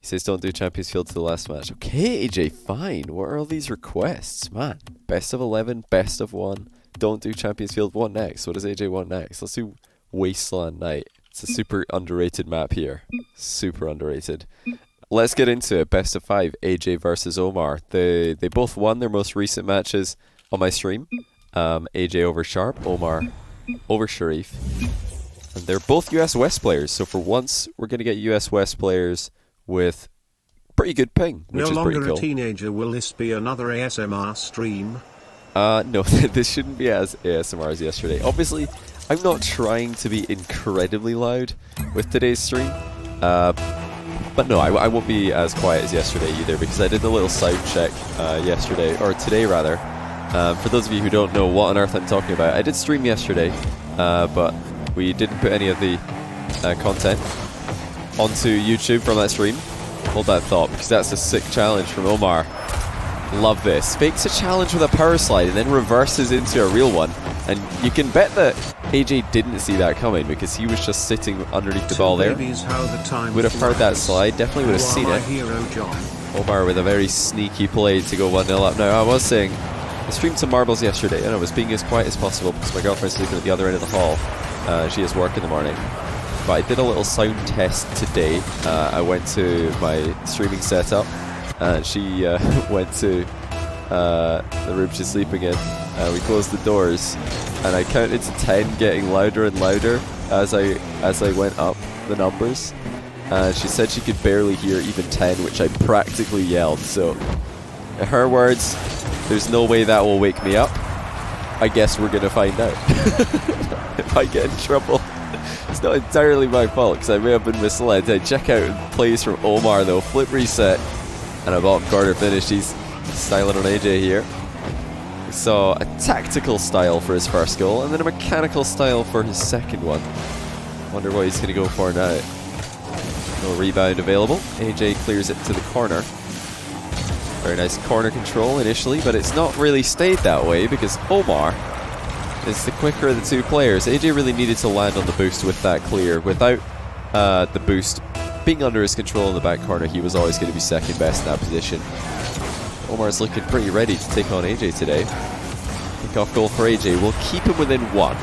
He says don't do Champions Field to the last match. Okay, AJ, fine. What are all these requests? Man, best of 11, best of 1. Don't do Champions Field. What next? What does AJ want next? Let's do Wasteland Night. It's a super underrated map here. Super underrated. Let's get into it. Best of 5, AJ versus Omar. They both won their most recent matches on my stream. AJ over Sharp, Omar over Sharif. And they're both US West players, so for once we're going to get US West players with pretty good ping, which is pretty cool. No longer a teenager, will this be another ASMR stream? No, this shouldn't be as ASMR as yesterday. Obviously, I'm not trying to be incredibly loud with today's stream. But no, I won't be as quiet as yesterday either, because I did a little sound check yesterday, or today rather. For those of you who don't know what on earth I'm talking about, I did stream yesterday, but we didn't put any of the content onto YouTube from that stream. Hold that thought, because that's a sick challenge from Omar. Love this. Fakes a challenge with a power slide and then reverses into a real one. And you can bet that AJ didn't see that coming, because he was just sitting underneath the ball there. Would have heard that slide, definitely would have seen it. Omar with a very sneaky play to go 1-0 up. Now, I was saying, I streamed some marbles yesterday and I was being as quiet as possible because my girlfriend's sleeping at the other end of the hall. She has work in the morning. But I did a little sound test today. I went to my streaming setup and she went to the room she's sleeping in. We closed the doors and I counted to 10, getting louder and louder as I went up the numbers. She said she could barely hear even 10, which I practically yelled. So, in her words, there's no way that will wake me up. I guess we're gonna find out. If I get in trouble, it's not entirely my fault, because I may have been misled. I check out plays from Omar though. Flip reset and a bottom corner finish. He's styling on AJ here. We saw a tactical style for his first goal, and then a mechanical style for his second one. Wonder what he's going to go for now. No rebound available. AJ clears it to the corner. Very nice corner control initially, but it's not really stayed that way because Omar is the quicker of the two players. AJ really needed to land on the boost with that clear. Without the boost being under his control in the back corner, he was always going to be second best in that position. Omar's looking pretty ready to take on AJ today. Kick-off goal for AJ will keep him within 1.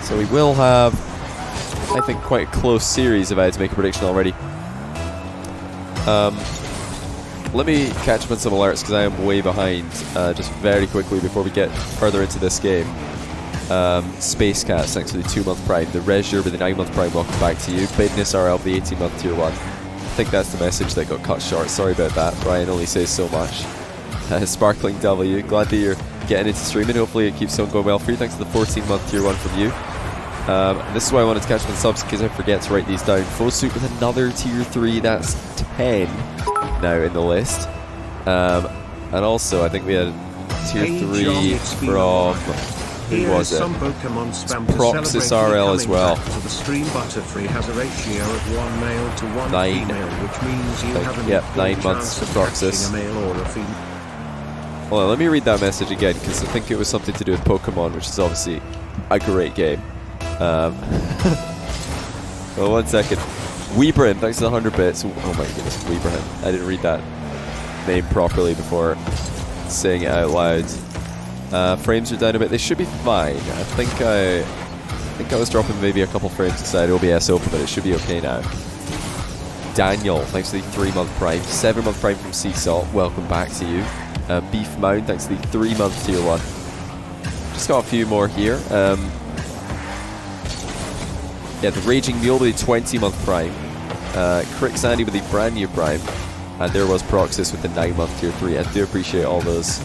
So we will have, I think, quite a close series if I had to make a prediction already. Let me catch up on some alerts because I am way behind. Just very quickly before we get further into this game. Space Cats, thanks for the 2-month prime. The Resure with the 9-month prime, welcome back to you. Business RL, the 18-month tier 1. I think that's the message that got cut short. Sorry about that. Brian only says so much. Sparkling W, glad that you're getting into streaming. Hopefully it keeps on going well for you. Thanks to the 14-month tier 1 from you. This is why I wanted to catch up on subs, because I forget to write these down. Fosuit with another tier 3, that's 10 now in the list. And also I think we had tier 3 from, who was it? Proxys RL as well. The stream Butterfree has a ratio of 1 male to 1 9. female, which means you have an yep, equal 9 months chance for of Proxys. catching a male or a female. Hold on, let me read that message again, because I think it was something to do with Pokemon, which is obviously a great game. Well, 1 second. Weebrin, thanks to the 100 bits. Oh my goodness, Weebrin. I didn't read that name properly before saying it out loud. Frames are down a bit. They should be fine. I think I was dropping maybe a couple frames inside OBS open, but it should be okay now. Daniel, thanks to the 3-month prime. 7-month prime from Sea Salt. Welcome back to you. Beef Mound, thanks to the 3-month tier 1. Just got a few more here. Yeah, the Raging Mule with a 20-month prime. Crick Sandy with a brand new prime. And there was Proxys with the 9-month tier 3. I do appreciate all those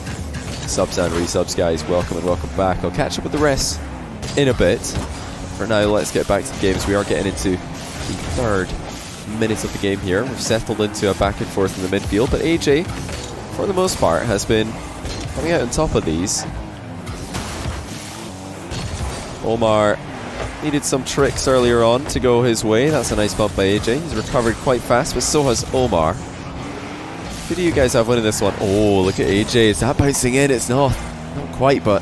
subs and resubs, guys. Welcome and welcome back. I'll catch up with the rest in a bit. For now, let's get back to the games. We are getting into the 3rd minute of the game here. We've settled into a back and forth in the midfield, but AJ, for the most part, has been coming out on top of these. Omar needed some tricks earlier on to go his way. That's a nice bump by AJ. He's recovered quite fast, but so has Omar. Who do you guys have winning this one? Oh, look at AJ. Is that bouncing in? It's not. Not quite, but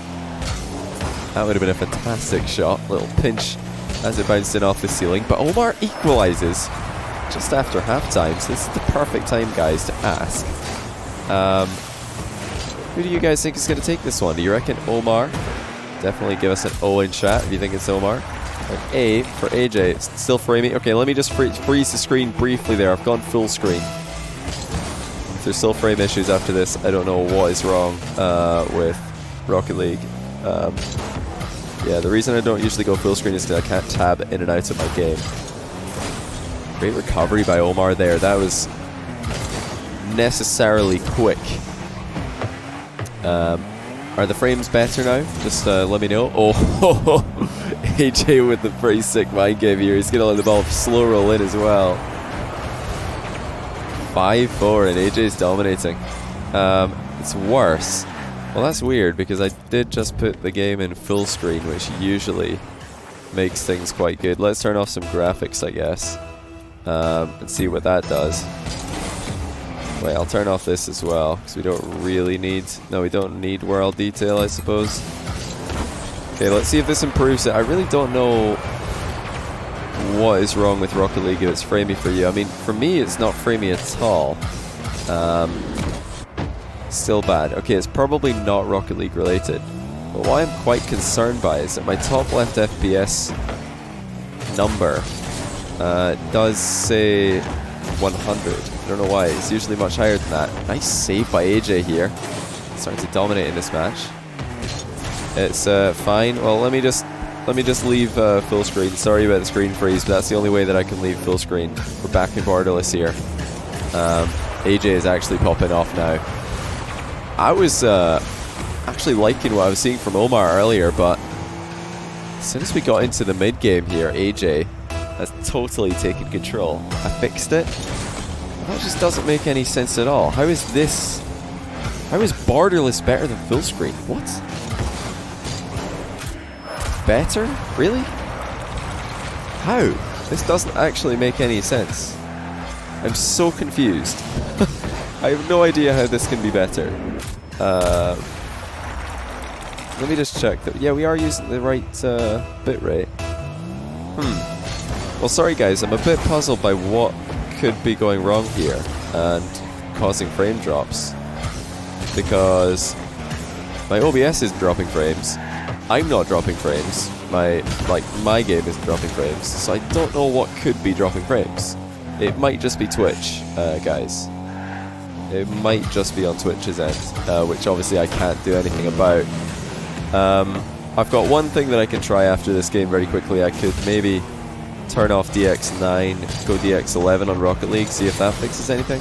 that would have been a fantastic shot. Little pinch as it bounced in off the ceiling. But Omar equalises. just after halftime, so this is the perfect time, guys, to ask. Who do you guys think is going to take this one? Do you reckon Omar? Definitely give us an O in chat if you think it's Omar. And A for AyyJayy. It's still framing. Okay, let me just freeze the screen briefly there. I've gone full screen. If there's still frame issues after this, I don't know what is wrong with Rocket League. Yeah, the reason I don't usually go full screen is because I can't tab in and out of my game. Great recovery by Omar there. That was necessarily quick. Are the frames better now? Just let me know. Oh, AyyJayy with the pretty sick mind game here. He's going to let the ball slow roll in as well. 5-4 and AyyJayy's dominating. It's worse. Well, that's weird because I did just put the game in full screen, which usually makes things quite good. Let's turn off some graphics, I guess, and see what that does. Wait, I'll turn off this as well because we don't really need... No, we don't need world detail, I suppose. Okay, let's see if this improves it. I really don't know what is wrong with Rocket League if it's framey for you. I mean, for me, it's not framey at all. Still bad. Okay, it's probably not Rocket League related. But what I'm quite concerned by is that my top left FPS number does say 100. I don't know why. It's usually much higher than that. Nice save by AyyJayy here. Starting to dominate in this match. It's fine. Well, let me just leave full screen. Sorry about the screen freeze, but that's the only way that I can leave full screen. We're back in borderless here. AyyJayy is actually popping off now. I was actually liking what I was seeing from Omar earlier, but as soon as we got into the mid game here, AyyJayy has totally taken control. I fixed it. That just doesn't make any sense at all. How is borderless better than full screen? What? Better? Really? How? This doesn't actually make any sense. I'm so confused. I have no idea how this can be better. Let me just check that. Yeah, we are using the right bitrate. Well, sorry guys, I'm a bit puzzled by what could be going wrong here and causing frame drops. Because my OBS isn't dropping frames. I'm not dropping frames. My game isn't dropping frames. So I don't know what could be dropping frames. It might just be Twitch, guys. It might just be on Twitch's end, which obviously I can't do anything about. I've got one thing that I can try after this game very quickly. I could maybe turn off DX9, go DX11 on Rocket League, see if that fixes anything.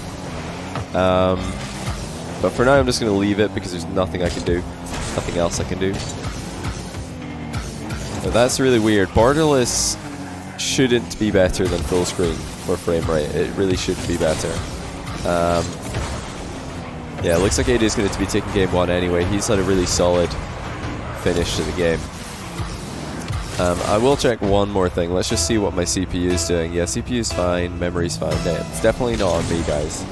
But for now I'm just going to leave it because there's nothing I can do. Nothing else I can do. But that's really weird. Borderless shouldn't be better than full screen for frame rate. It really shouldn't be better. Yeah, it looks like AyyJayy is going to be taking game one anyway. He's had a really solid finish to the game. I will check one more thing. Let's just see what my CPU is doing. Yeah, CPU is fine, memory's fine. Yeah, it's definitely not on me, guys.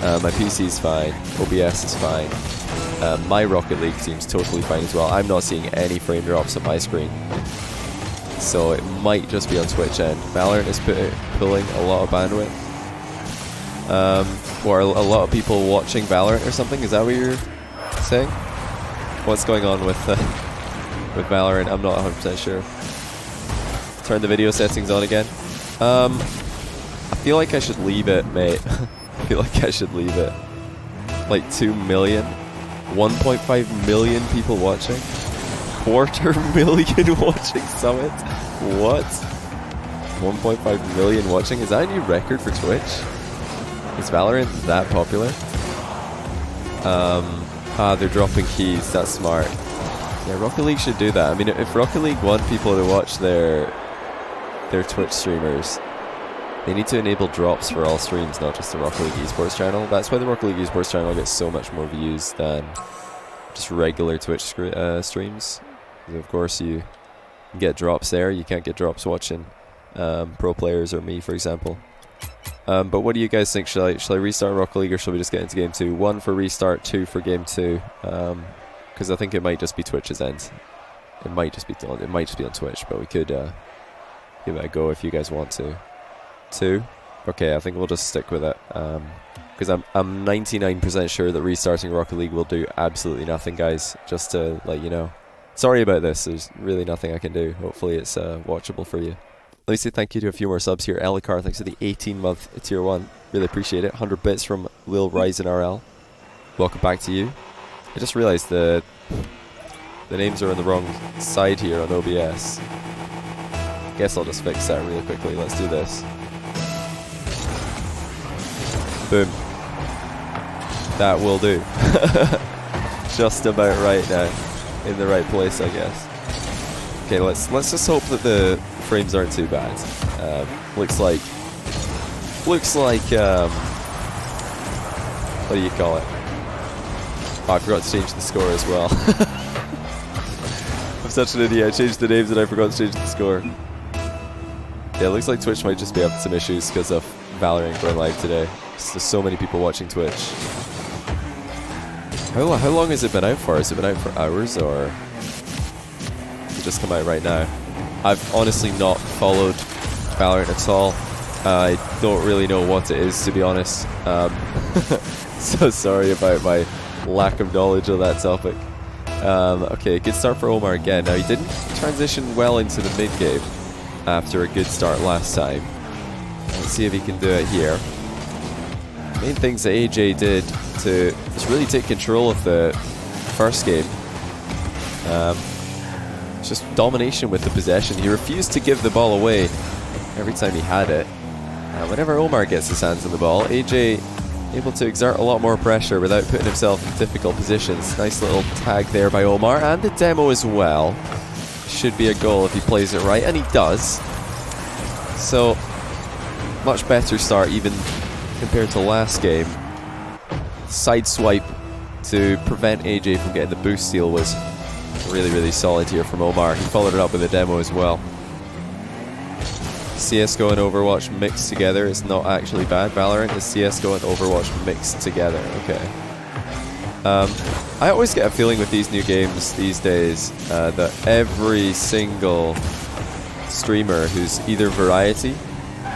My PC is fine, OBS is fine. My Rocket League seems totally fine as well. I'm not seeing any frame drops on my screen. So it might just be on Twitch end. Valorant is pulling a lot of bandwidth. Or a lot of people watching Valorant or something. Is that what you're saying? What's going on with Valorant? I'm not 100% sure. Turn the video settings on again. I feel like I should leave it, mate. I feel like I should leave it. Like 2 million? 1.5 million people watching? 250,000 watching Summit? What? 1.5 million watching? Is that a new record for Twitch? Is Valorant that popular? They're dropping keys. That's smart. Yeah, Rocket League should do that. I mean, if Rocket League want people to watch their Twitch streamers, they need to enable drops for all streams, not just the Rocket League esports channel. That's why the Rocket League esports channel gets so much more views than just regular Twitch streams. Because of course you get drops there. You can't get drops watching pro players or me, for example. But what do you guys think? Shall I restart Rocket League or shall we just get into game 2? 1 for restart, 2 for game 2. Because I think it might just be Twitch's end. It might just be on Twitch, but we could give it a go if you guys want to. 2. Okay, I think we'll just stick with it. Because I'm 99% sure that restarting Rocket League will do absolutely nothing, guys. Just to let you know. Sorry about this. There's really nothing I can do. Hopefully it's watchable for you. Let me say thank you to a few more subs here. Elicar, thanks for the 18-month tier 1. Really appreciate it. 100 bits from Lil Ryzen RL. Welcome back to you. I just realized the names are on the wrong side here on OBS. Guess I'll just fix that really quickly. Let's do this. Boom. That will do. Just about right now. In the right place, I guess. Okay, let's just hope that the frames aren't too bad. Looks like what do you call it? Oh, I forgot to change the score as well. I'm such an idiot. I changed the names and I forgot to change the score. Yeah, it looks like Twitch might just be having some issues because of Valorant going live today. There's so many people watching Twitch. How long has it been out for? Has it been out for hours or did it just come out right now? I've honestly not followed Valorant at all. I don't really know what it is, to be honest. So sorry about my lack of knowledge on that topic. Okay, good start for Omar again. Now he didn't transition well into the mid game after a good start last time. Let's see if he can do it here. Main things that AyyJayy did to just really take control of the first game. Just domination with the possession. He refused to give the ball away every time he had it. Whenever Omar gets his hands on the ball, AyyJayy able to exert a lot more pressure without putting himself in difficult positions. Nice little tag there by Omar, and the demo as well. Should be a goal if he plays it right, and he does. So, much better start even compared to last game. Side swipe to prevent AyyJayy from getting the boost steal was really, really solid here from Omar. He followed it up with a demo as well. CSGO and Overwatch mixed together is not actually bad. Valorant is CSGO and Overwatch mixed together. Okay. I always get a feeling with these new games these days that every single streamer who's either variety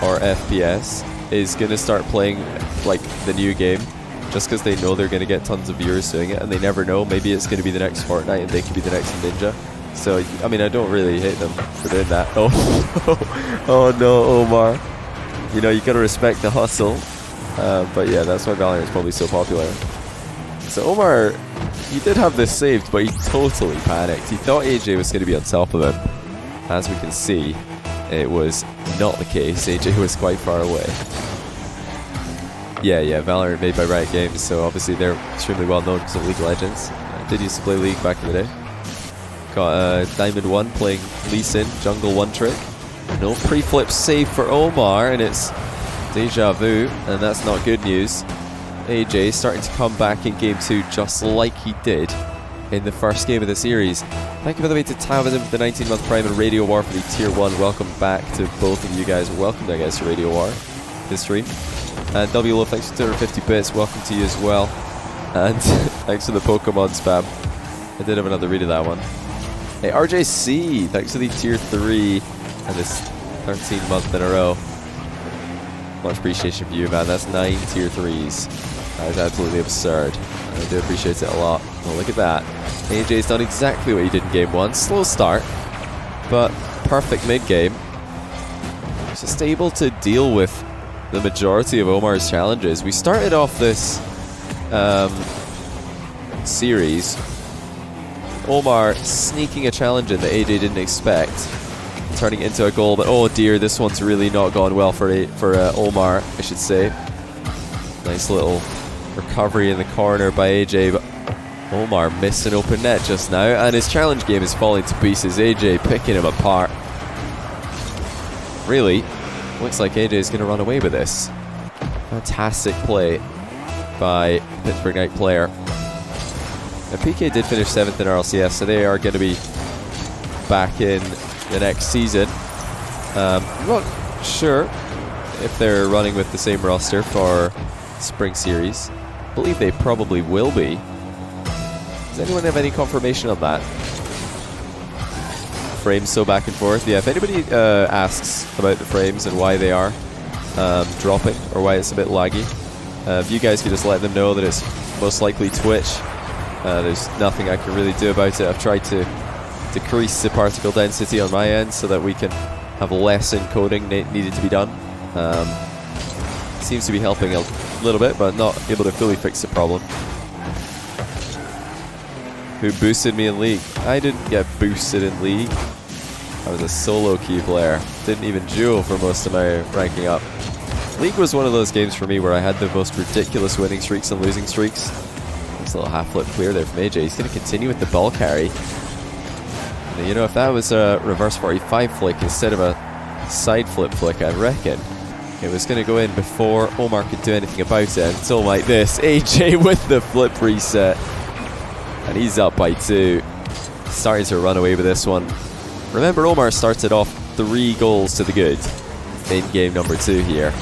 or FPS is going to start playing like the new game just because they know they're going to get tons of viewers doing it, and they never know. Maybe it's going to be the next Fortnite and they could be the next Ninja. So, I mean, I don't really hate them for doing that. Oh, oh no, Omar. You know, you got to respect the hustle. But yeah, that's why Valorant is probably so popular. So Omar, he did have this saved, but he totally panicked. He thought AyyJayy was going to be on top of him. As we can see, it was not the case. AyyJayy was quite far away. Yeah, Valorant made by Riot Games, so obviously they're extremely well known because of League of Legends. I did used to play League back in the day. Got Diamond 1 playing Lee Sin, Jungle 1 trick. No pre-flip save for Omar, and it's deja vu, and that's not good news. AyyJayy starting to come back in game 2 just like he did in the first game of the series. Thank you by the way to Tavism for the 19-month Prime and Radio War for the Tier 1. Welcome back to both of you guys. Welcome, I guess, to Radio War history. And WLO, thanks for 250 bits. Welcome to you as well. And thanks for the Pokemon spam. I did have another read of that one. Hey, RJC, thanks for the Tier 3 and this 13th month in a row. Much appreciation for you, man. That's 9 Tier 3s. That is absolutely absurd. I do appreciate it a lot. Well, look at that. AyyJay's done exactly what he did in game 1. Slow start, but perfect mid-game. Just able to deal with the majority of Omar's challenges. We started off this series, Omar sneaking a challenge in that AyyJayy didn't expect, turning it into a goal, but oh dear, this one's really not gone well for Omar, I should say. Nice little recovery in the corner by AyyJayy, but Omar missed an open net just now, and his challenge game is falling to pieces. AyyJayy picking him apart. Really, looks like AyyJayy is going to run away with this. Fantastic play by Pittsburgh Knight player. Now, PK did finish 7th in RLCS, so they are going to be back in the next season. I'm not sure if they're running with the same roster for Spring Series. I believe they probably will be. Does anyone have any confirmation on that? Frames so back and forth. Yeah, if anybody asks about the frames and why they are dropping or why it's a bit laggy. If you guys could just let them know that it's most likely Twitch, there's nothing I can really do about it. I've tried to decrease the particle density on my end so that we can have less encoding needed to be done. Seems to be helping a little bit, but not able to fully fix the problem. Who boosted me in League? I didn't get boosted in League. I was a solo queue player. Didn't even duo for most of my ranking up. League was one of those games for me where I had the most ridiculous winning streaks and losing streaks. Nice little half flip clear there from AyyJayy. He's going to continue with the ball carry. And you know, if that was a reverse 45 flick instead of a side flip flick, I reckon it was going to go in before Omar could do anything about it. Until like this, AyyJayy with the flip reset. And he's up by 2. Starting to run away with this one. Remember, Omar started off 3 goals to the good in game number 2 here.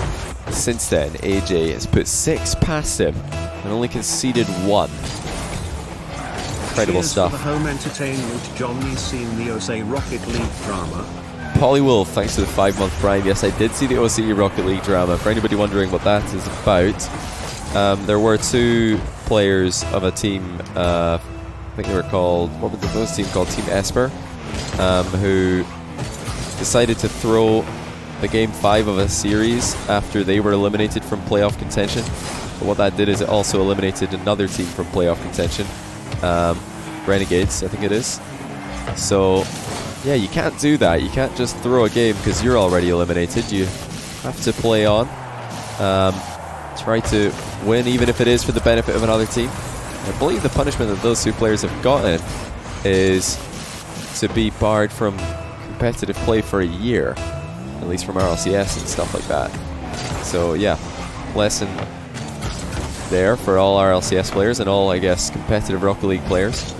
Since then, AyyJayy has put 6 past him and only conceded 1. Incredible stuff. For the home entertainment, Johnny seen the OC Rocket League drama. Polywolf, thanks to the 5-month prime. Yes, I did see the OCE Rocket League drama. For anybody wondering what that is about, there were 2 players of a team, I think they were called, what was the team called? Team Esper, who decided to throw the game 5 of a series after they were eliminated from playoff contention. But what that did is it also eliminated another team from playoff contention, Renegades, I think it is. So yeah, you can't do that. You can't just throw a game because you're already eliminated. You have to play on, try to win, even if it is for the benefit of another team. I believe the punishment that those 2 players have gotten is to be barred from competitive play for a year, at least from RLCS and stuff like that. So yeah, lesson there for all RLCS players and all, I guess, competitive Rocket League players.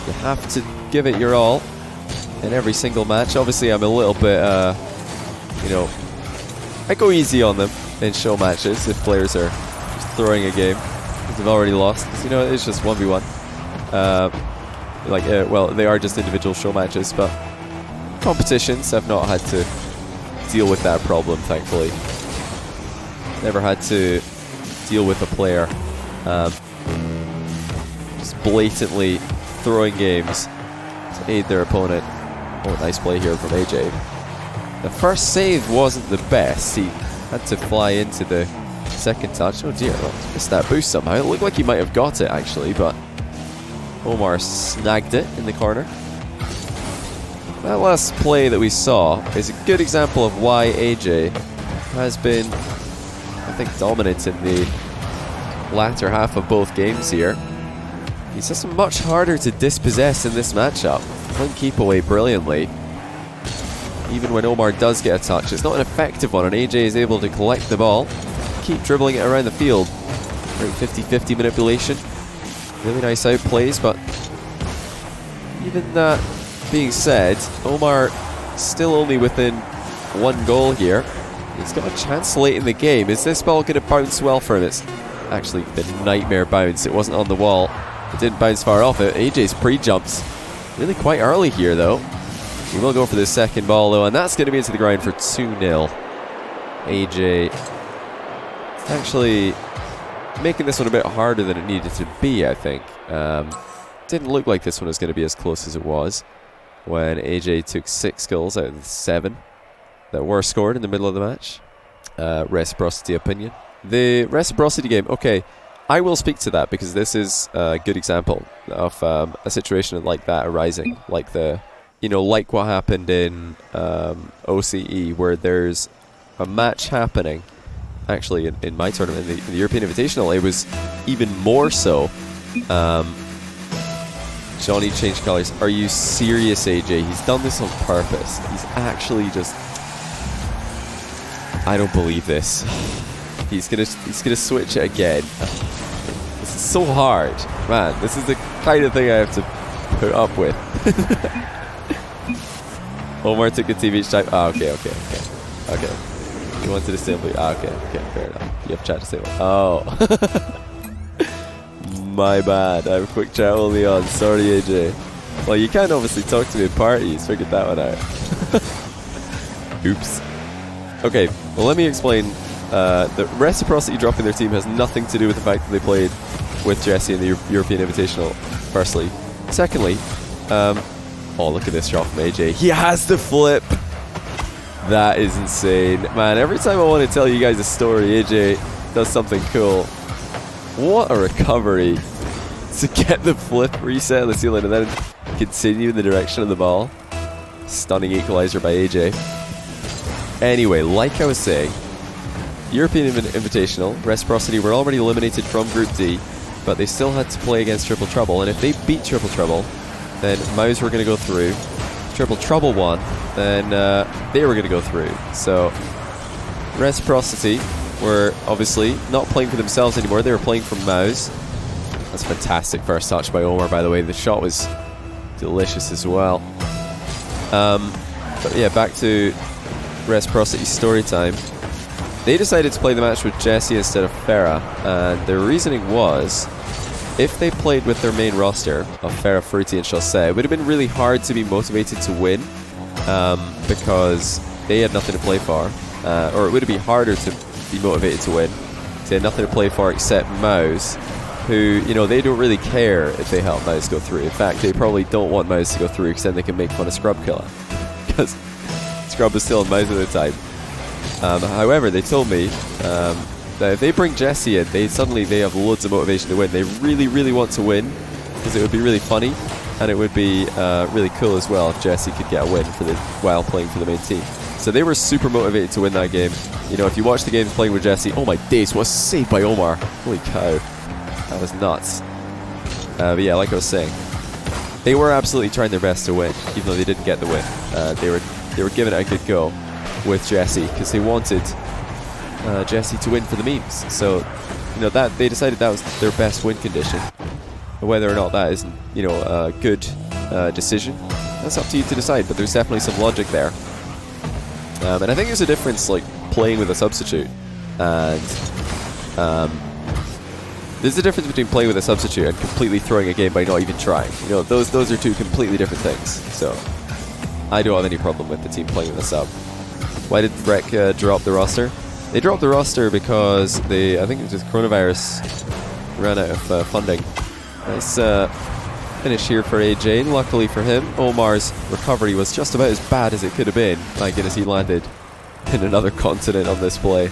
You have to give it your all in every single match. Obviously, I'm a little bit, you know, I go easy on them in show matches if players are just throwing a game because they've already lost. You know, it's just 1v1. Well, they are just individual show matches, but competitions, I've not had to deal with that problem, thankfully. Never had to deal with a player just blatantly throwing games to aid their opponent. Oh, nice play here from AyyJayy. The first save wasn't the best. He had to fly into the second touch. Oh dear, missed that boost somehow. It looked like he might have got it actually, but Omar snagged it in the corner. That last play that we saw is a good example of why AyyJayy has been, I think, dominant in the latter half of both games here. He's just much harder to dispossess in this matchup. Can keep away brilliantly. Even when Omar does get a touch, it's not an effective one, and AyyJayy is able to collect the ball, keep dribbling it around the field. Great 50-50 manipulation. Really nice outplays, but even that being said, Omar still only within 1 goal here. He's got a chance late in the game. Is this ball going to bounce well for him? It's actually the nightmare bounce. It wasn't on the wall. It didn't bounce far off it. AyyJayy's pre-jumps really quite early here, though. He will go for the second ball, though, and that's going to be into the ground for 2-0. AyyJayy actually making this one a bit harder than it needed to be, I think. Didn't look like this one was going to be as close as it was when AyyJayy took 6 goals out of the 7 that were scored in the middle of the match. Reciprocity opinion. The reciprocity game, okay, I will speak to that because this is a good example of a situation like that arising, like like what happened in OCE, where there's a match happening. Actually, in my tournament, in the European Invitational, it was even more so. Johnny changed colors. Are you serious, AyyJayy? He's done this on purpose. He's actually just... I don't believe this. He's gonna switch it again. This is so hard, man. This is the kind of thing I have to put up with. Omar took a TV each time. Ah, okay. You wanted to say, okay, fair enough. You have chat to say. Oh, my bad. I have quick chat only on. Sorry, AyyJayy. Well, you can obviously talk to me at parties. Figured that one out. Oops. Okay, Well, let me explain. The reciprocity drop in their team has nothing to do with the fact that they played with Jesse in the European Invitational, firstly. Secondly, oh, look at this shot from AyyJayy. He has the flip! That is insane. Man, every time I want to tell you guys a story, AyyJayy does something cool. What a recovery to get the flip reset on the ceiling and then continue in the direction of the ball. Stunning equalizer by AyyJayy. Anyway, like I was saying, European Invitational, Reciprocity were already eliminated from Group D, but they still had to play against Triple Trouble, and if they beat Triple Trouble, then Mouse were going to go through. Triple Trouble won, then they were going to go through. So, Reciprocity were obviously not playing for themselves anymore, they were playing for Mouse. That's a fantastic first touch by Omar, by the way. The shot was delicious as well. But yeah, back to Reciprocity story time. They decided to play the match with Jesse instead of Farah, and their reasoning was, if they played with their main roster of Farah, Fruity and Chaussee, it would have been really hard to be motivated to win, because they had nothing to play for, or it would be harder to be motivated to win. They had nothing to play for except Mouse, who, you know, they don't really care if they help Mouse go through. In fact, they probably don't want Mouse to go through because then they can make fun of Scrub Killer, because Scrub is still on Mouse at the time. However, they told me that if they bring Jesse in, they have loads of motivation to win. They really, really want to win because it would be really funny, and it would be really cool as well if Jesse could get a win while playing for the main team. So they were super motivated to win that game. You know, if you watch the games playing with Jesse, oh my days, what a save by Omar! Holy cow, that was nuts. But yeah, like I was saying, they were absolutely trying their best to win, even though they didn't get the win. They were giving it a good go with Jesse because they wanted Jesse to win for the memes. So, you know, that they decided that was their best win condition. Whether or not that is, you know, a good decision, that's up to you to decide. But there's definitely some logic there, and I think there's a difference, like playing with a substitute, and there's a difference between playing with a substitute and completely throwing a game by not even trying. You know, those are two completely different things. So, I don't have any problem with the team playing with a sub. Why did Rec drop the roster? They dropped the roster because I think it was just coronavirus ran out of funding. Nice finish here for AyyJayy. Luckily for him, Omar's recovery was just about as bad as it could have been. My goodness, he landed in another continent on this play.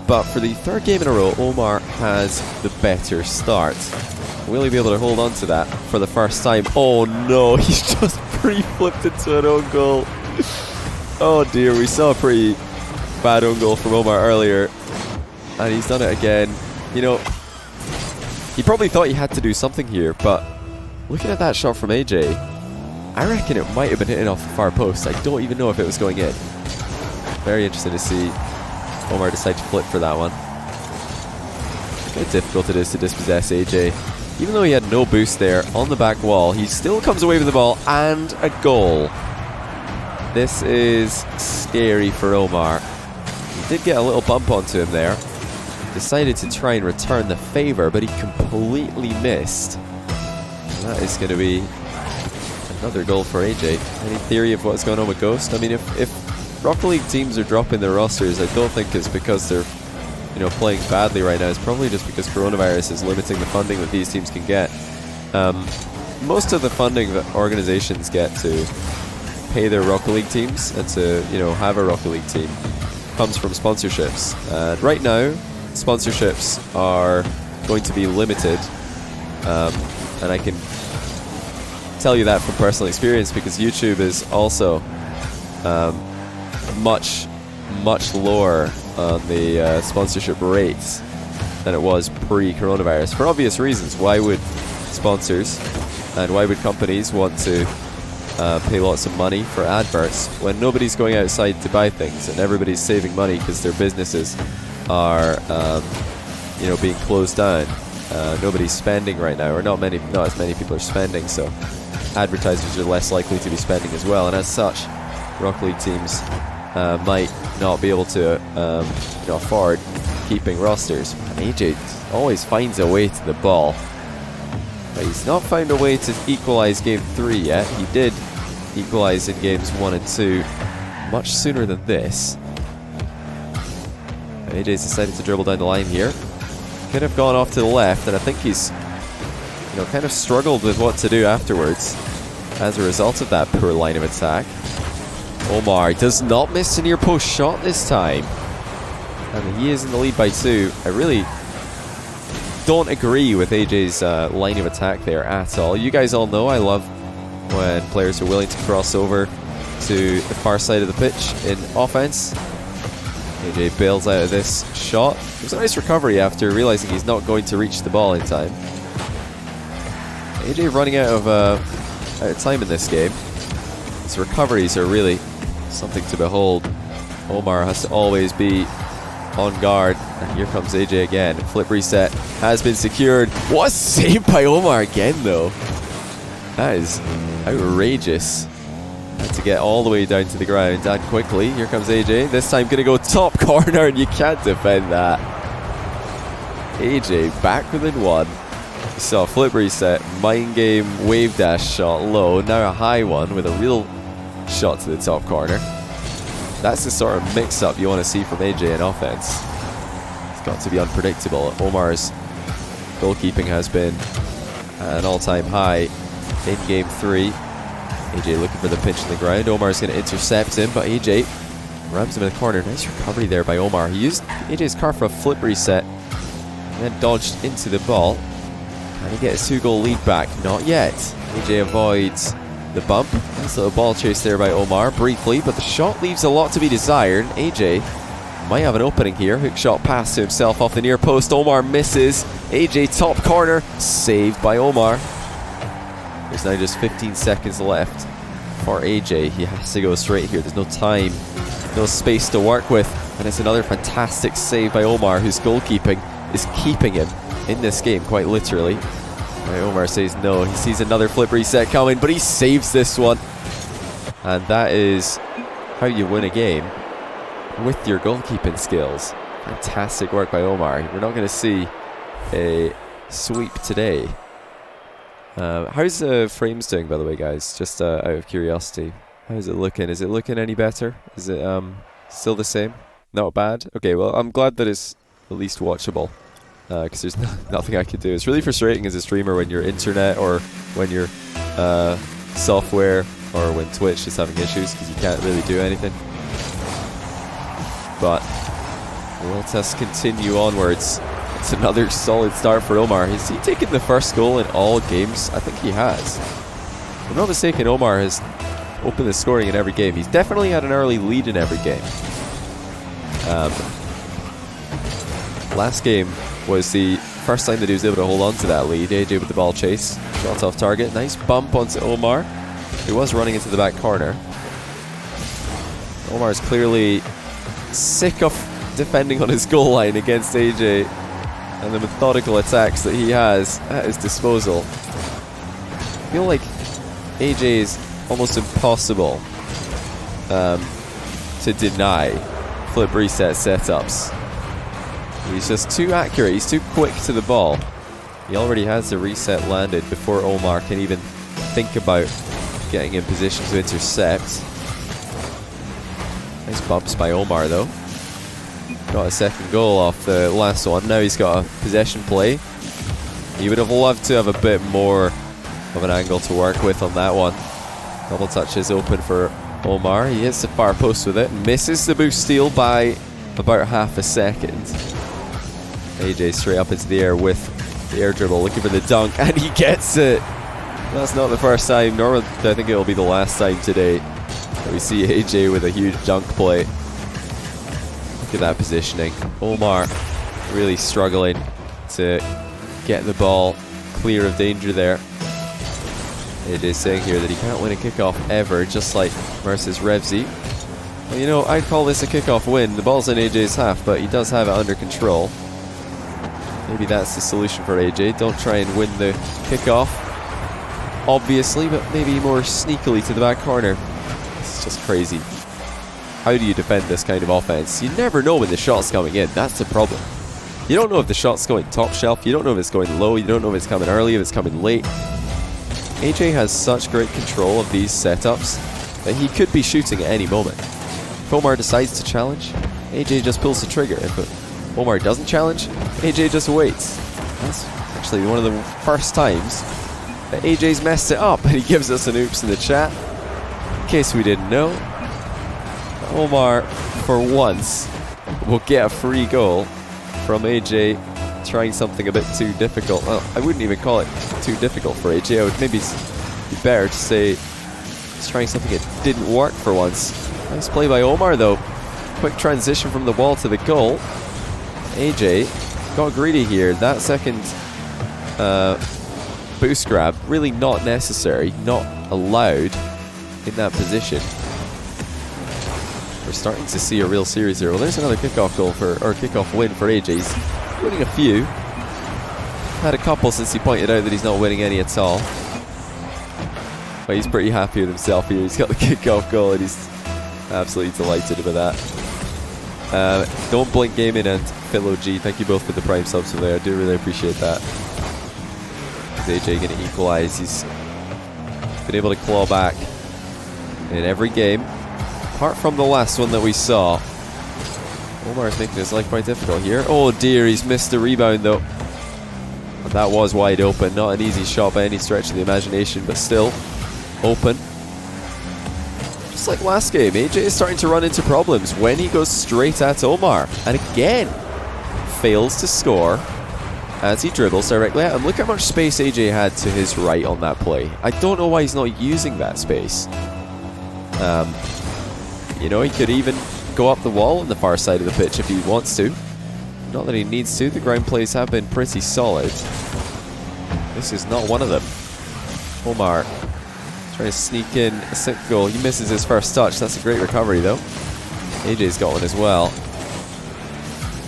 But for the third game in a row, Omar has the better start. Will he be able to hold on to that for the first time? Oh no, he's just pre-flipped into an own goal. Oh dear, we saw a pretty bad own goal from Omar earlier, and he's done it again. You know, he probably thought he had to do something here, but looking at that shot from AyyJayy, I reckon it might have been hitting off the far post. I don't even know if it was going in. Very interesting to see Omar decide to flip for that one. Look how difficult it is to dispossess AyyJayy. Even though he had no boost there on the back wall, he still comes away with the ball and a goal. This is scary for Omar. He did get a little bump onto him there. Decided to try and return the favour, but he completely missed. And that is going to be another goal for AyyJayy. Any theory of what's going on with Ghost? I mean, if Rocket League teams are dropping their rosters, I don't think it's because they're, you know, playing badly right now. It's probably just because coronavirus is limiting the funding that these teams can get. Most of the funding that organizations get to pay their Rocket League teams and to, you know, have a Rocket League team comes from sponsorships. And right now, sponsorships are going to be limited, and I can tell you that from personal experience because YouTube is also much lower on the sponsorship rates than it was pre-coronavirus, for obvious reasons. Why would sponsors and why would companies want to pay lots of money for adverts when nobody's going outside to buy things and everybody's saving money because their businesses are you know, being closed down? Nobody's spending right now, or not as many people are spending, so advertisers are less likely to be spending as well, and as such Rocket League teams might not be able to you know, afford keeping rosters. And AyyJayy always finds a way to the ball, but he's not found a way to equalize game 3 yet. He did equalize in games 1 and 2 much sooner than this. AJ's decided to dribble down the line here. Could have gone off to the left, and I think he's, you know, kind of struggled with what to do afterwards as a result of that poor line of attack. Omar does not miss a near post shot this time. And he is in the lead by 2. I really don't agree with AJ's line of attack there at all. You guys all know I love when players are willing to cross over to the far side of the pitch in offense. AJ bails out of this shot. It was a nice recovery after realizing he's not going to reach the ball in time. AJ running out of time in this game. His recoveries are really something to behold. Omar has to always be on guard. And here comes AJ again. Flip reset has been secured. What a save by Omar again, though. That is outrageous. Had to get all the way down to the ground and quickly. Here comes AJ. This time going to go top corner, and you can't defend that. AJ back within 1. You saw a flip reset, mind game wave dash shot low. Now a high one with a real shot to the top corner. That's the sort of mix-up you want to see from AJ in offense. It's got to be unpredictable. Omar's goalkeeping has been an all-time high in Game 3. AJ looking for the pinch in the ground. Omar's going to intercept him, but AJ rams him in the corner. Nice recovery there by Omar. He used AJ's car for a flip reset and then dodged into the ball. Can he get his 2-goal lead back? Not yet. AJ avoids the bump. Nice little ball chase there by Omar briefly, but the shot leaves a lot to be desired. AJ might have an opening here. Hook shot pass to himself off the near post. Omar misses. AJ top corner. Saved by Omar. There's now just 15 seconds left for AJ. He has to go straight here. There's no time, no space to work with. And it's another fantastic save by Omar, whose goalkeeping is keeping him in this game, quite literally. Omar says no. He sees another flip reset coming, but he saves this one. And that is how you win a game, with your goalkeeping skills. Fantastic work by Omar. We're not going to see a sweep today. How's the frames doing, by the way, guys? Just out of curiosity. How's it looking? Is it looking any better? Is it still the same? Not bad? Okay, well, I'm glad that it's at least watchable. Because there's nothing I can do. It's really frustrating as a streamer when your internet or when your software or when Twitch is having issues because you can't really do anything. But we'll just continue onwards. It's another solid start for Omar. Has he taken the first goal in all games? I think he has. If I'm not mistaken, Omar has opened the scoring in every game. He's definitely had an early lead in every game. Last game was the first time that he was able to hold on to that lead. AJ with the ball chase. Shot off target. Nice bump onto Omar. He was running into the back corner. Omar is clearly sick of defending on his goal line against AJ and the methodical attacks that he has at his disposal. I feel like AJ is almost impossible to deny flip reset setups. He's just too accurate. He's too quick to the ball. He already has the reset landed before Omar can even think about getting in position to intercept. Nice bumps by Omar, though. Got a second goal off the last one. Now he's got a possession play. He would have loved to have a bit more of an angle to work with on that one. Double touches open for Omar. He hits the far post with it. Misses the boost steal by about half a second. AJ straight up into the air with the air dribble, looking for the dunk, and he gets it. That's not the first time, nor do I think it will be the last time today that we see AJ with a huge dunk play. Look at that positioning. Omar really struggling to get the ball clear of danger there. AJ saying here that he can't win a kickoff ever, just like versus Revsy. Well, you know, I'd call this a kickoff win. The ball's in AJ's half, but he does have it under control. Maybe that's the solution for AJ. Don't try and win the kickoff, obviously, but maybe more sneakily to the back corner. It's just crazy. How do you defend this kind of offense? You never know when the shot's coming in. That's the problem. You don't know if the shot's going top shelf. You don't know if it's going low. You don't know if it's coming early, if it's coming late. AJ has such great control of these setups that he could be shooting at any moment. If Omar decides to challenge, AJ just pulls the trigger. If Omar doesn't challenge. AyyJayy just waits. That's actually one of the first times that AyyJay's messed it up, and he gives us an oops in the chat. In case we didn't know, Omar, for once, will get a free goal from AyyJayy trying something a bit too difficult. Well, I wouldn't even call it too difficult for AyyJayy. I would maybe be better to say he's trying something that didn't work for once. Nice play by Omar though. Quick transition from the wall to the goal. AyyJayy got greedy here. That second boost grab, really not necessary, not allowed in that position. We're starting to see a real series here. Well, there's another kickoff goal or kickoff win for AyyJayy. He's winning a few. Had a couple since he pointed out that he's not winning any at all. But he's pretty happy with himself here. He's got the kickoff goal and he's absolutely delighted with that. Don't Blink Gaming and Philo G, thank you both for the Prime subs from there. I do really appreciate that. Is AyyJayy going to equalize? He's been able to claw back in every game, apart from the last one that we saw. Omar's making his life quite difficult here. Oh dear, he's missed the rebound though. And that was wide open. Not an easy shot by any stretch of the imagination, but still open. Just like last game, AyyJayy is starting to run into problems when he goes straight at Omar. And again, fails to score as he dribbles directly at him. Look how much space AyyJayy had to his right on that play. I don't know why he's not using that space. You know, he could even go up the wall on the far side of the pitch if he wants to. Not that he needs to. The ground plays have been pretty solid. This is not one of them. Omar trying to sneak in a sixth goal. He misses his first touch. That's a great recovery though. AyyJay's got one as well.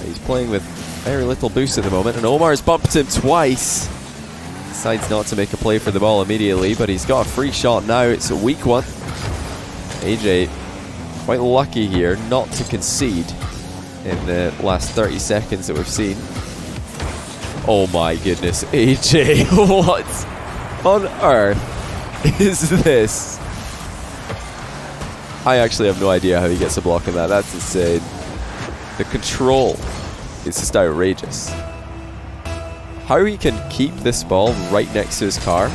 He's playing with very little boost at the moment, and Omar's bumped him twice. Decides not to make a play for the ball immediately, but he's got a free shot now. It's a weak one. AyyJayy quite lucky here not to concede in the last 30 seconds that we've seen. Oh my goodness, AyyJayy, what on earth is this? I actually have no idea how he gets a block in that. That's insane. The control is just outrageous. How he can keep this ball right next to his car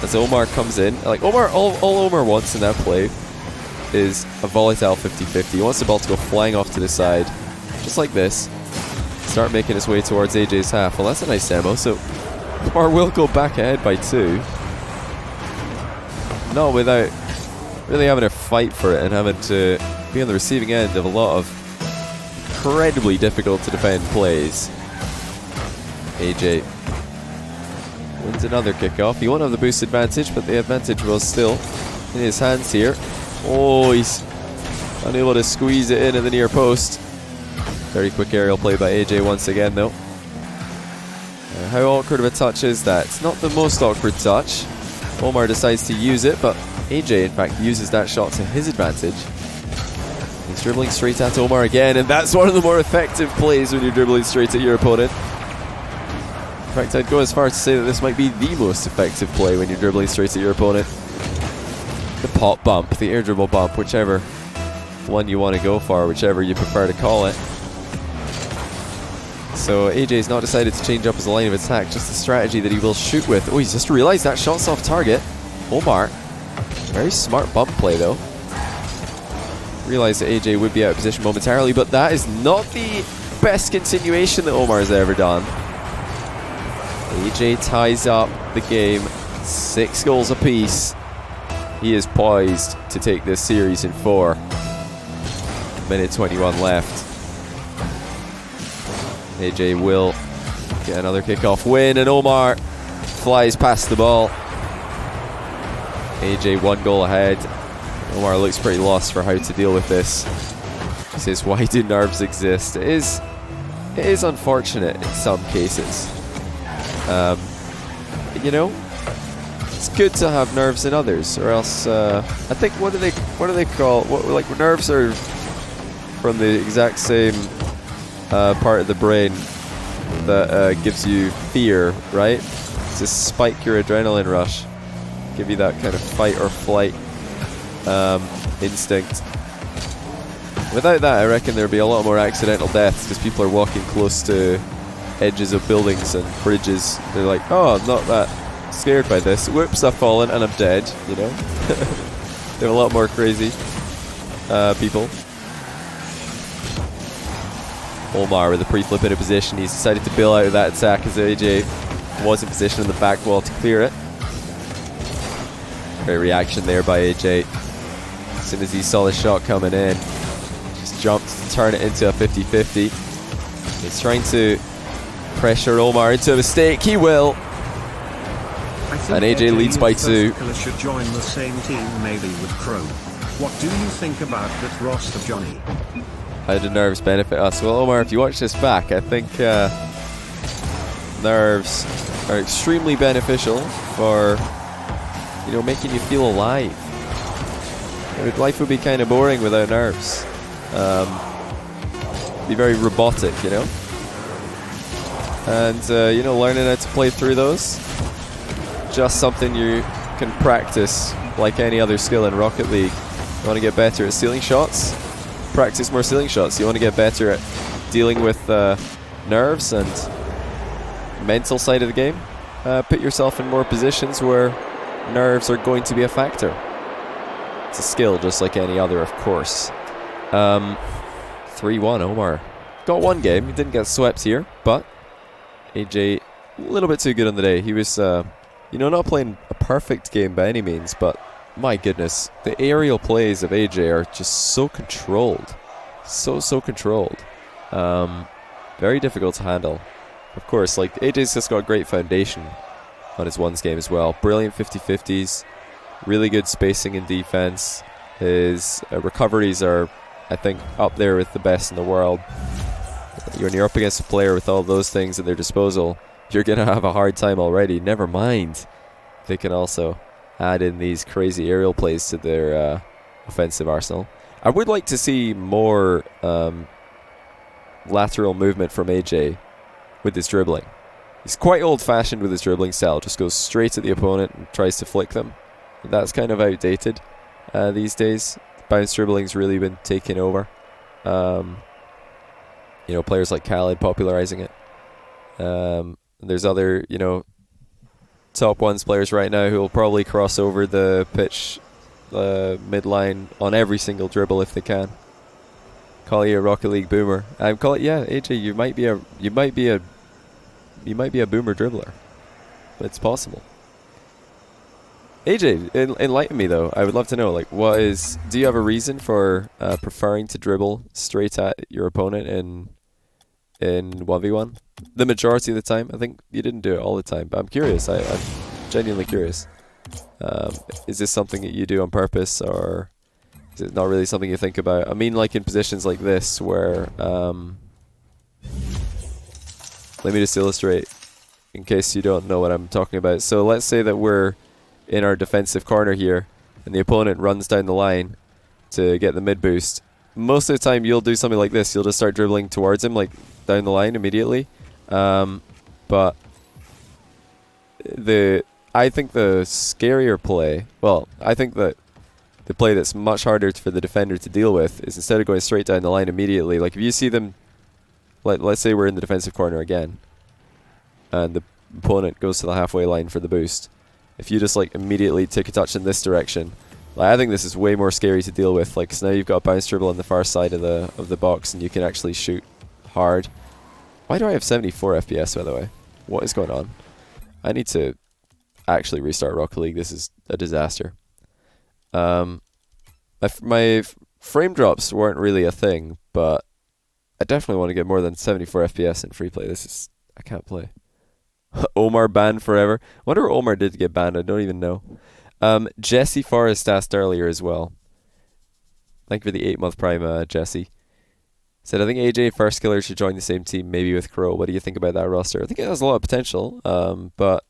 as Omar comes in. Like Omar, all Omar wants in that play is a volatile 50-50. He wants the ball to go flying off to the side, just like this. Start making his way towards AyyJay's half. Well, that's a nice demo. So Omar will go back ahead by 2. Not without really having to fight for it and having to be on the receiving end of a lot of incredibly difficult to defend plays. AyyJayy wins another kickoff. He won't have the boost advantage, but the advantage was still in his hands here. Oh, he's unable to squeeze it in at the near post. Very quick aerial play by AyyJayy once again though. How awkward of a touch is that? It's not the most awkward touch. Omar decides to use it, but AyyJayy in fact uses that shot to his advantage. He's dribbling straight at Omar again, and that's one of the more effective plays when you're dribbling straight at your opponent. In fact, I'd go as far as to say that this might be the most effective play when you're dribbling straight at your opponent. The pop bump, the air dribble bump, whichever one you want to go for, whichever you prefer to call it. So AyyJay's not decided to change up his line of attack, just a strategy that he will shoot with. Oh, he's just realized that shot's off target. Omar, very smart bump play though. Realized that AyyJayy would be out of position momentarily, but that is not the best continuation that Omar has ever done. AyyJayy ties up the game, 6 goals apiece. He is poised to take this series in 4. Minute 21 left. AyyJayy will get another kickoff win, and Omar flies past the ball. AyyJayy 1 goal ahead. Omar looks pretty lost for how to deal with this. He says, why do nerves exist? It is unfortunate in some cases. You know, it's good to have nerves in others, or else I think what do they call like nerves are from the exact same part of the brain that gives you fear, right? To spike your adrenaline rush, give you that kind of fight or flight instinct. Without that, I reckon there'd be a lot more accidental deaths because people are walking close to edges of buildings and bridges. They're like, oh, I'm not that scared by this. Whoops, I've fallen and I'm dead, you know? There are a lot more crazy people. Omar with a pre-flip in a position. He's decided to bail out of that attack as AyyJayy was in position in the back wall to clear it. Great reaction there by AyyJayy. As soon as he saw the shot coming in, just jumped to turn it into a 50-50. He's trying to pressure Omar into a mistake. He will. And AyyJayy leads by 2. Should join the same team, maybe with Crow. What do you think about that roster, Johnny? How do nerves benefit us? Well, Omar, if you watch this back, I think nerves are extremely beneficial for, you know, making you feel alive. Life would be kind of boring without nerves. Be very robotic, you know. And you know, learning how to play through those, just something you can practice like any other skill in Rocket League. You want to get better at stealing shots? Practice more stealing shots. You want to get better at dealing with nerves and mental side of the game? Put yourself in more positions where nerves are going to be a factor. It's a skill just like any other, of course. 3-1 Omar. Got one game. He didn't get swept here, but AyyJayy a little bit too good on the day. He was, you know, not playing a perfect game by any means, but my goodness, the aerial plays of AyyJayy are just so controlled. So controlled. Very difficult to handle. Of course, like, AyyJay's just got a great foundation on his ones game as well. Brilliant 50-50s. Really good spacing in defense. His recoveries are, I think, up there with the best in the world. When you're up against a player with all those things at their disposal, you're going to have a hard time already. Never mind, they can also add in these crazy aerial plays to their offensive arsenal. I would like to see more lateral movement from AyyJayy with his dribbling. He's quite old-fashioned with his dribbling style. Just goes straight at the opponent and tries to flick them. That's kind of outdated these days. Bounce dribbling's really been taken over. You know, players like Khaled popularizing it. There's other, you know, top ones players right now who will probably cross over the pitch midline on every single dribble if they can. Call you a Rocket League boomer. I'm call it, yeah, AyyJayy, you might be a boomer dribbler. It's possible. AyyJayy, enlighten me though. I would love to know, like, do you have a reason for preferring to dribble straight at your opponent in 1v1? The majority of the time. I think you didn't do it all the time, but I'm curious. I'm genuinely curious. Is this something that you do on purpose, or is it not really something you think about? I mean, like in positions like this where let me just illustrate in case you don't know what I'm talking about. So let's say that we're in our defensive corner here and the opponent runs down the line to get the mid boost. Most of the time you'll do something like this. You'll just start dribbling towards him, like down the line immediately. But I think the scarier play, well, I think that the play that's much harder for the defender to deal with is instead of going straight down the line immediately, like if you see them, let's say we're in the defensive corner again and the opponent goes to the halfway line for the boost. If you just like immediately take a touch in this direction, like, I think this is way more scary to deal with. Like, 'cause now you've got a bounce dribble on the far side of the box and you can actually shoot hard. Why do I have 74 FPS, by the way? What is going on? I need to actually restart Rocket League. This is a disaster. My frame drops weren't really a thing, but I definitely want to get more than 74 FPS in free play. I can't play. Omar banned forever. I wonder what Omar did to get banned. I don't even know. Jesse Forrest asked earlier as well. Thank you for the 8-month prime, Jesse. Said, I think AyyJayy First Killer should join the same team, maybe with Crow. What do you think about that roster? I think it has a lot of potential, but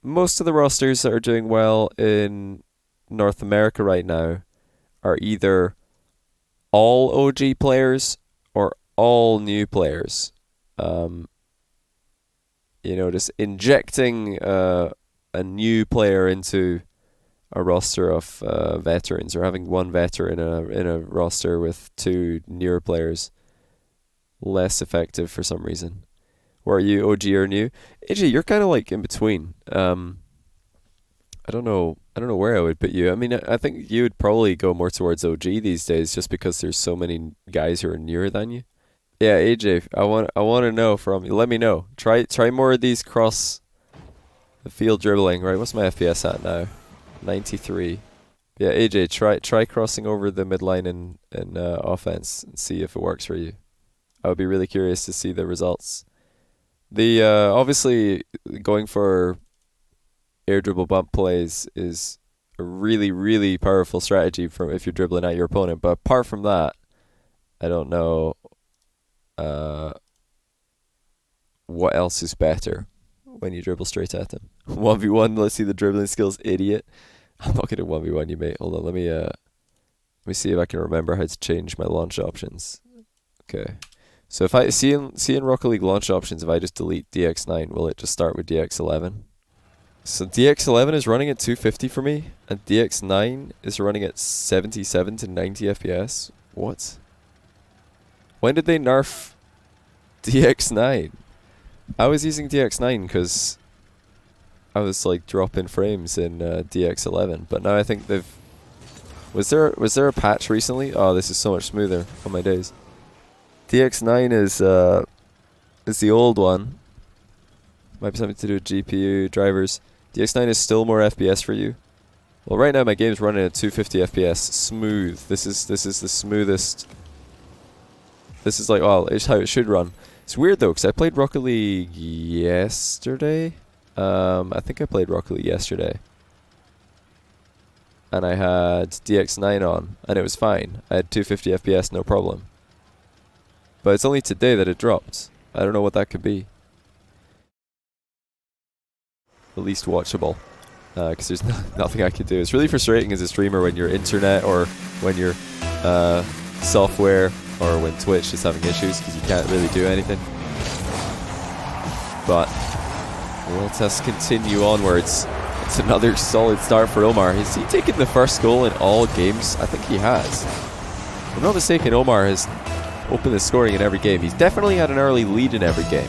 most of the rosters that are doing well in North America right now are either all OG players or all new players. You know, just injecting a new player into a roster of veterans, or having one veteran in a roster with two newer players less effective for some reason. Or are you OG or new? AyyJayy, you're kind of like in between. I don't know where I would put you. I mean, I think you would probably go more towards OG these days, just because there's so many guys who are newer than you. Yeah, AyyJayy, I want to know from you. Let me know. Try more of these cross the field dribbling. Right, what's my FPS at now? 93. Yeah, AyyJayy, try crossing over the midline in offense and see if it works for you. I would be really curious to see the results. The obviously going for air dribble bump plays is a really, really powerful strategy from if you're dribbling at your opponent. But apart from that, I don't know what else is better when you dribble straight at them. 1v1, let's see the dribbling skills, idiot. I'm not gonna 1v1 you, mate. Hold on, let me see if I can remember how to change my launch options. Okay. So if I see in Rocket League launch options, if I just delete DX9, will it just start with DX11? So DX11 is running at 250 for me, and DX9 is running at 77 to 90 FPS. What? When did they nerf DX9? I was using DX9 because I was like dropping frames in DX11, but now I think they've... Was there a patch recently? Oh, this is so much smoother on my days. DX9 is the old one. Might be something to do with GPU drivers. DX9 is still more FPS for you. Well, right now my game's running at 250 FPS, smooth. This is the smoothest. This is like, well, it's how it should run. It's weird though, because I played Rocket League yesterday. I think I played Rocket League yesterday, and I had DX9 on, and it was fine. I had 250 FPS, no problem. But it's only today that it dropped. I don't know what that could be. The least watchable, because there's nothing I could do. It's really frustrating as a streamer when your internet or when your software or when Twitch is having issues, because you can't really do anything. But let us continue onwards. It's another solid start for Omar. Has he taken the first goal in all games? I think he has. If I'm not mistaken, Omar has opened the scoring in every game. He's definitely had an early lead in every game.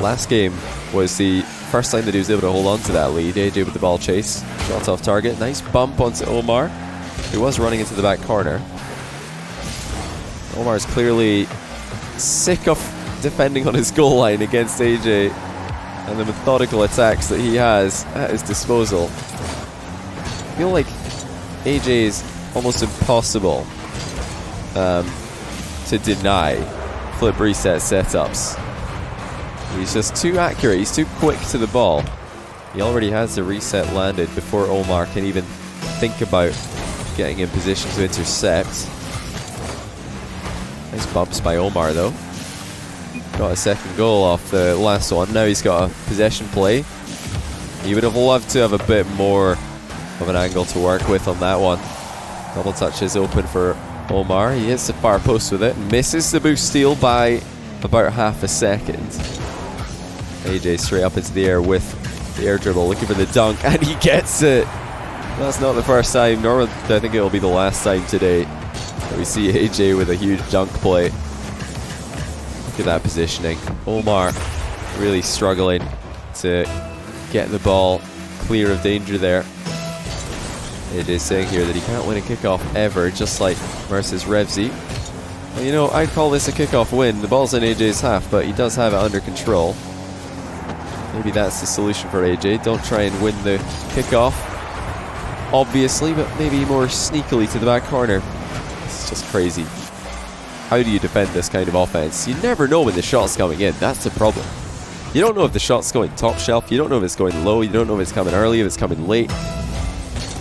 Last game was the first time that he was able to hold on to that lead. AyyJayy with the ball chase. Shots off target. Nice bump onto Omar. He was running into the back corner. Omar is clearly sick of defending on his goal line against AyyJayy and the methodical attacks that he has at his disposal. I feel like AyyJayy is almost impossible to deny flip reset setups. He's just too accurate, he's too quick to the ball. He already has the reset landed before Omar can even think about getting in position to intercept. Nice bumps by Omar though. Got a second goal off the last one. Now he's got a possession play. He would have loved to have a bit more of an angle to work with on that one. Double touch is open for Omar. He hits the far post with it. Misses the boost steal by about half a second. AyyJayy straight up into the air with the air dribble, looking for the dunk, and he gets it. That's not the first time, nor I think it will be the last time today that we see AyyJayy with a huge dunk play. Look at that positioning. Omar really struggling to get the ball clear of danger there. AyyJayy saying here that he can't win a kickoff ever, just like versus Revsy. Well, you know, I'd call this a kickoff win. The ball's in AyyJay's half, but he does have it under control. Maybe that's the solution for AyyJayy. Don't try and win the kickoff, obviously, but maybe more sneakily to the back corner. It's just crazy. How do you defend this kind of offense? You never know when the shot's coming in. That's the problem. You don't know if the shot's going top shelf. You don't know if it's going low. You don't know if it's coming early, if it's coming late.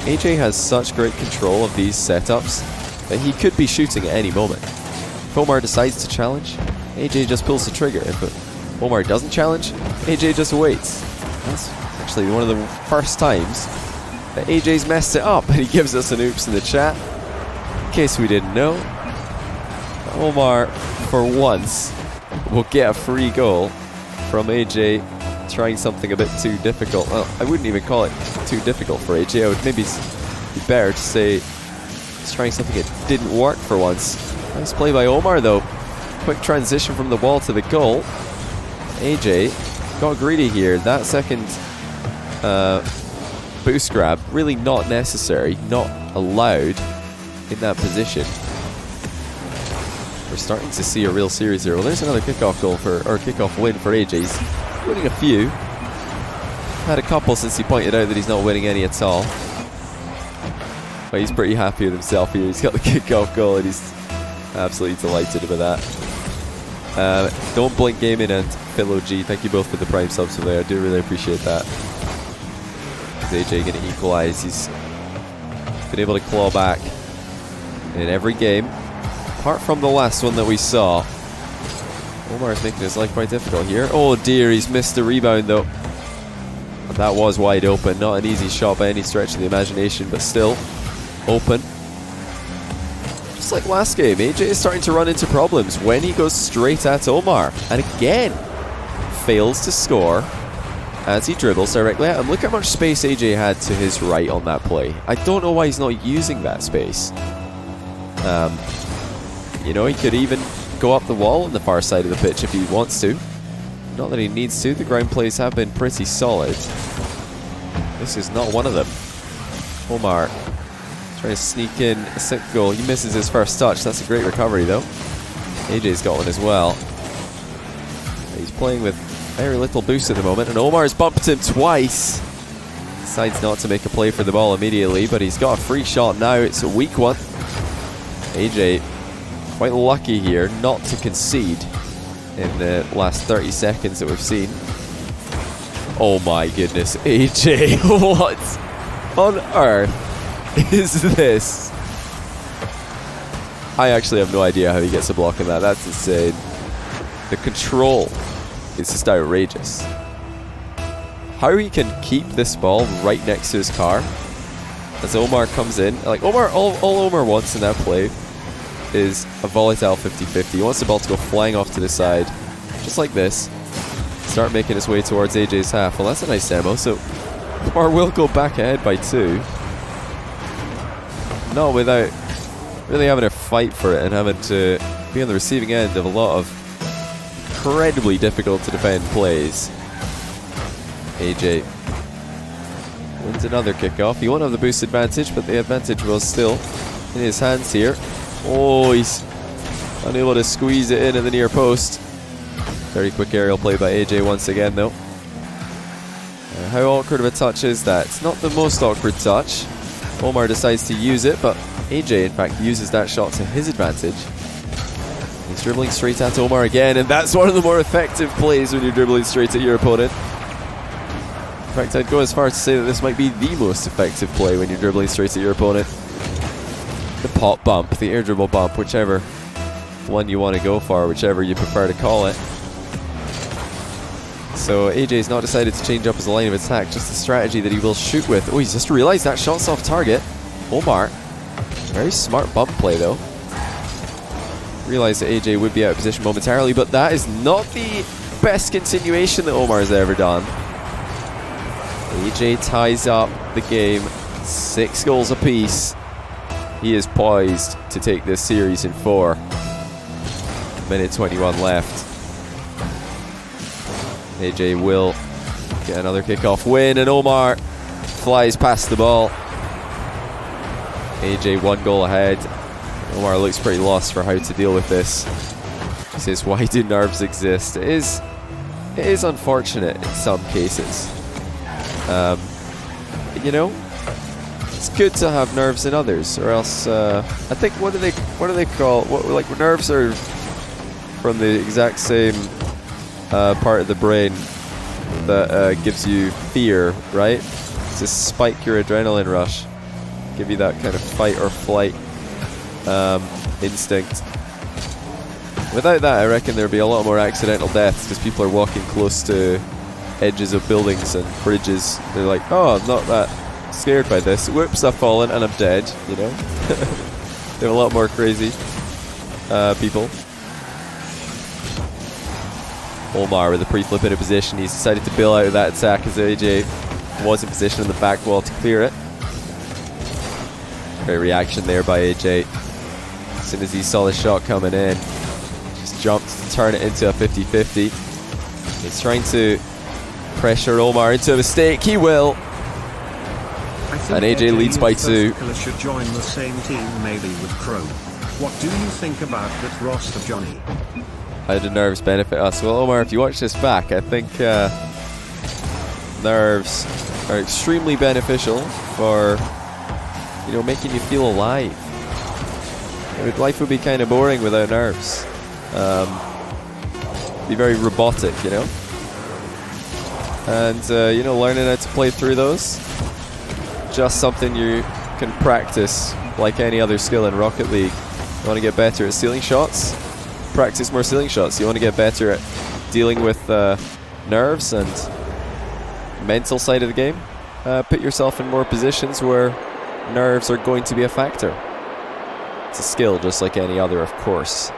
AyyJayy has such great control of these setups that he could be shooting at any moment. If Omar decides to challenge, AyyJayy just pulls the trigger. If Omar doesn't challenge, AyyJayy just waits. That's actually one of the first times that AyyJay's messed it up, and he gives us an oops in the chat. In case we didn't know, Omar, for once, will get a free goal from AyyJayy trying something a bit too difficult. Well, I wouldn't even call it too difficult for AyyJayy. I would maybe be better to say he's trying something that didn't work for once. Nice play by Omar though. Quick transition from the wall to the goal. AyyJayy got greedy here. That second boost grab, really not necessary, not allowed in that position. We're starting to see a real series here. Well, there's another kickoff goal or kickoff win for AyyJayy. He's winning a few. Had a couple since he pointed out that he's not winning any at all. But he's pretty happy with himself here. He's got the kickoff goal and he's absolutely delighted with that. Don't Blink Gaming and Philo G, thank you both for the Prime subs for there. I do really appreciate that. Is AyyJayy going to equalize? He's been able to claw back in every game, apart from the last one that we saw. Omar's making his life quite difficult here. Oh dear, he's missed the rebound though. That was wide open. Not an easy shot by any stretch of the imagination, but still open. Just like last game, AyyJayy is starting to run into problems when he goes straight at Omar. And again, fails to score as he dribbles directly at him. Look how much space AyyJayy had to his right on that play. I don't know why he's not using that space. You know, he could even go up the wall on the far side of the pitch if he wants to. Not that he needs to. The ground plays have been pretty solid. This is not one of them. Omar trying to sneak in a sixth goal. He misses his first touch. That's a great recovery though. AyyJay's got one as well. He's playing with very little boost at the moment, and Omar's bumped him twice. Decides not to make a play for the ball immediately, but he's got a free shot now. It's a weak one. AyyJayy quite lucky here not to concede in the last 30 seconds that we've seen. Oh my goodness, AyyJayy, what on earth is this? I actually have no idea how he gets a block in that. That's insane. The control is just outrageous. How he can keep this ball right next to his car as Omar comes in. Like Omar, all Omar wants in that play is a volatile 50-50. He wants the ball to go flying off to the side, just like this. Start making his way towards AyyJay's half. Well, that's a nice demo. So Omar will go back ahead by 2. Not without really having to fight for it and having to be on the receiving end of a lot of incredibly difficult to defend plays. AyyJayy wins another kickoff. He won't have the boost advantage, but the advantage was still in his hands here. Oh, he's unable to squeeze it in at the near post. Very quick aerial play by AyyJayy once again though. How awkward of a touch is that? It's not the most awkward touch. Omar decides to use it, but AyyJayy in fact uses that shot to his advantage. He's dribbling straight at Omar again, and that's one of the more effective plays when you're dribbling straight at your opponent. In fact, I'd go as far as to say that this might be the most effective play when you're dribbling straight at your opponent. The pop bump, the air dribble bump, whichever one you want to go for, whichever you prefer to call it. So AyyJay's not decided to change up his line of attack, just a strategy that he will shoot with. Oh, he's just realized that shot's off target. Omar, very smart bump play though. Realized that AyyJayy would be out of position momentarily, but that is not the best continuation that Omar has ever done. AyyJayy ties up the game, 6 goals apiece. He is poised to take this series in 4. Minute 21 left. AyyJayy will get another kickoff win, and Omar flies past the ball. AyyJayy 1 goal ahead. Omar looks pretty lost for how to deal with this. He says, why do nerves exist? It is unfortunate in some cases. You know, it's good to have nerves in others, or else I think what do they call like nerves are from the exact same part of the brain that gives you fear, right? To spike your adrenaline rush, give you that kind of fight or flight instinct. Without that, I reckon there'd be a lot more accidental deaths because people are walking close to edges of buildings and bridges. They're like, oh, I'm not that scared by this. Whoops, I've fallen and I'm dead, you know? There are a lot more crazy people. Omar with a pre-flip in a position. He's decided to bail out of that attack as AyyJayy was in position on the back wall to clear it. Great reaction there by AyyJayy. As soon as he saw the shot coming in, just jumped to turn it into a 50-50. He's trying to pressure Omar into a mistake. He will. And AyyJayy leads by 2. Should join the same team maybe with Crow. What do you think about that roster, Johnny? How do nerves benefit us? Well, Omar, if you watch this back, I think nerves are extremely beneficial for, you know, making you feel alive. Life would be kind of boring without nerves. Be very robotic, you know. And you know, learning how to play through those, just something you can practice like any other skill in Rocket League. You want to get better at stealing shots? Practice more stealing shots. You want to get better at dealing with nerves and mental side of the game? Put yourself in more positions where nerves are going to be a factor. It's a skill just like any other, of course.